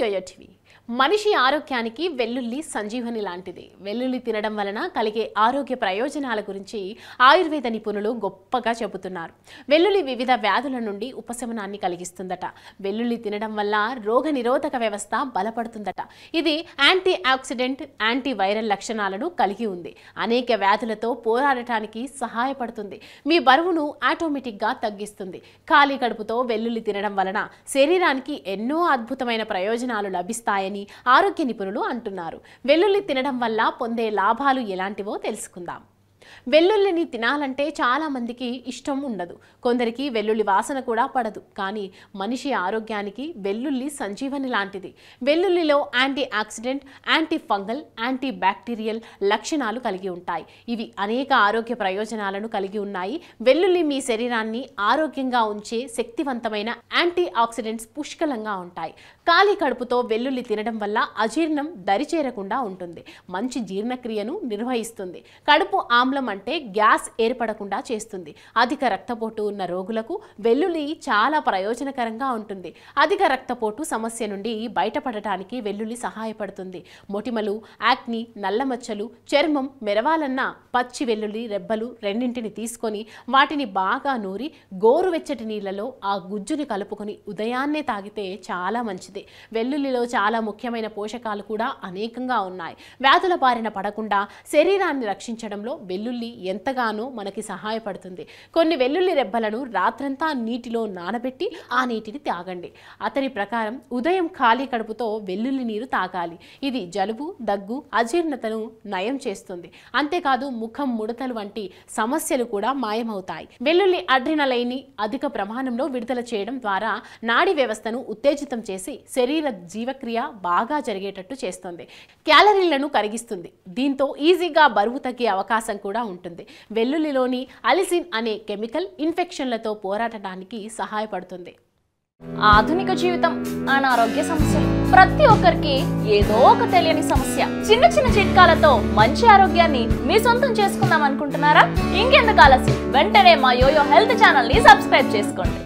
Yo-yo TV మనిషి ఆరోగ్యానికి వెల్లుల్లి సంజీవని లాంటిది. వెల్లుల్లి తినడం వలన కలిగే ఆరోగ్య ప్రయోజనాల గురించి ఆయుర్వేద నిపుణులు గొప్పగా చెబుతున్నారు. వెల్లుల్లి వివిధ వ్యాధుల నుండి ఉపశమనాన్ని కలిగిస్తుందట. వెల్లుల్లి తినడం వల్ల రోగనిరోధక వ్యవస్థ బలపడుతుందట. ఇది యాంటీ ఆక్సిడెంట్, యాంటీ వైరల్ లక్షణాలను కలిగి ఉంది. అనేక వ్యాధులతో పోరాడటానికి సహాయపడుతుంది. మీ బరువును ఆటోమేటిక్గా తగ్గిస్తుంది. ఖాళీ కడుపుతో వెల్లుల్లి తినడం వలన శరీరానికి ఎన్నో అద్భుతమైన ప్రయోజనాలు లభిస్తాయని ఆరోగ్య నిపుణులు అంటున్నారు. వెల్లుల్లి తినడం వల్ల పొందే లాభాలు ఎలాంటివో తెలుసుకుందాం. వెల్లుల్లిని తినాలంటే చాలా మందికి ఇష్టం ఉండదు. కొందరికి వెల్లుల్లి వాసన కూడా పడదు. కానీ మనిషి ఆరోగ్యానికి వెల్లుల్లి సంజీవని లాంటిది. వెల్లుల్లిలో anti oxidant, anti fungal, anti bacterial లక్షణాలు కలిగి ఉంటాయి. ఇవి అనేక ఆరోగ్య ప్రయోజనాలను కలిగి ఉన్నాయి. వెల్లుల్లి మీ శరీరాన్ని ఆరోగ్యంగా ఉంచే శక్తివంతమైన యాంటీ ఆక్సిడెంట్స్ పుష్కలంగా ఉంటాయి. ఖాళీ కడుపుతో వెల్లుల్లి తినడం వల్ల అజీర్ణం దరిచేరకుండా ఉంటుంది. మంచి జీర్ణక్రియను నిర్వహిస్తుంది. కడుపు ఆమ్లం అంటే గ్యాస్ ఏర్పడకుండా చేస్తుంది. అధిక రక్తపోటు ఉన్న రోగులకు వెల్లుల్లి చాలా ప్రయోజనకరంగా ఉంటుంది. అధిక రక్తపోటు సమస్య నుండి బయటపడటానికి వెల్లుల్లి సహాయపడుతుంది. మొటిమలు, యాక్ని, నల్లమచ్చలు, చర్మం మెరవాలన్న పచ్చి వెల్లుల్లి రెబ్బలు రెండింటిని తీసుకొని వాటిని బాగా నూరి గోరువెచ్చటి నీళ్లలో ఆ గుజ్జుని కలుపుకొని ఉదయాన్నే తాగితే చాలా మంచిది. వెల్లుల్లిలో చాలా ముఖ్యమైన పోషకాలు కూడా అనేకంగా ఉన్నాయి. వ్యాధుల బారిన పడకుండా శరీరాన్ని రక్షించడంలో వెల్లుల్లి ఎంతగానో మనకి సహాయపడుతుంది. కొన్ని వెల్లుల్లి రెబ్బలను రాత్రంతా నీటిలో నానబెట్టి ఆ నీటిని తాగండి. అతని ప్రకారం ఉదయం ఖాళీ కడుపుతో వెల్లుల్లి నీరు తాగాలి. ఇది జలుబు, దగ్గు, అజీర్ణతను నయం చేస్తుంది. అంతేకాదు ముఖం ముడతలు వంటి సమస్యలు కూడా మాయమవుతాయి. వెల్లుల్లి అడ్రినలైన్ అధిక ప్రమాణంలో విడుదల చేయడం ద్వారా నాడీ వ్యవస్థను ఉత్తేజితం చేసి శరీర జీవక్రియ బాగా జరిగేటట్టు చేస్తుంది. క్యాలరీలను కరిగిస్తుంది. దీంతో ఈజీగా బరువు తగ్గే అవకాశం కూడా ఉంటుంది. వెల్లుల్లిలోని అలిసిన్ అనే కెమికల్ ఇన్ఫెక్షన్లతో పోరాడటానికి సహాయపడుతుంది. ఆధునిక జీవితం, అనారోగ్య సమస్యలు ప్రతి ఒక్కరికి ఏదో ఒక తెలియని సమస్య. చిన్న చిన్న చిట్కాలతో మంచి ఆరోగ్యాన్ని మీ సొంతం చేసుకుందాం అనుకుంటున్నారా? ఇంకెందుకు ఆలస్యం, వెంటనే మా యోయో హెల్త్ ఛానల్ ని సబ్స్క్రైబ్ చేసుకోండి.